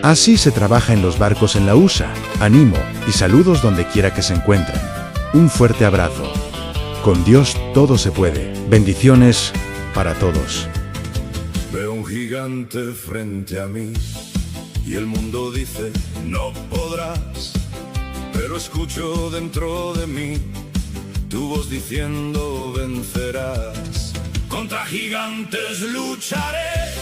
Así se trabaja en los barcos en la USA. Ánimo y saludos donde quiera que se encuentren. Un fuerte abrazo. Con Dios todo se puede. Bendiciones para todos. Veo un gigante frente a mí y el mundo dice no podrás, pero escucho dentro de mí tu voz diciendo vencerás. Contra gigantes lucharé.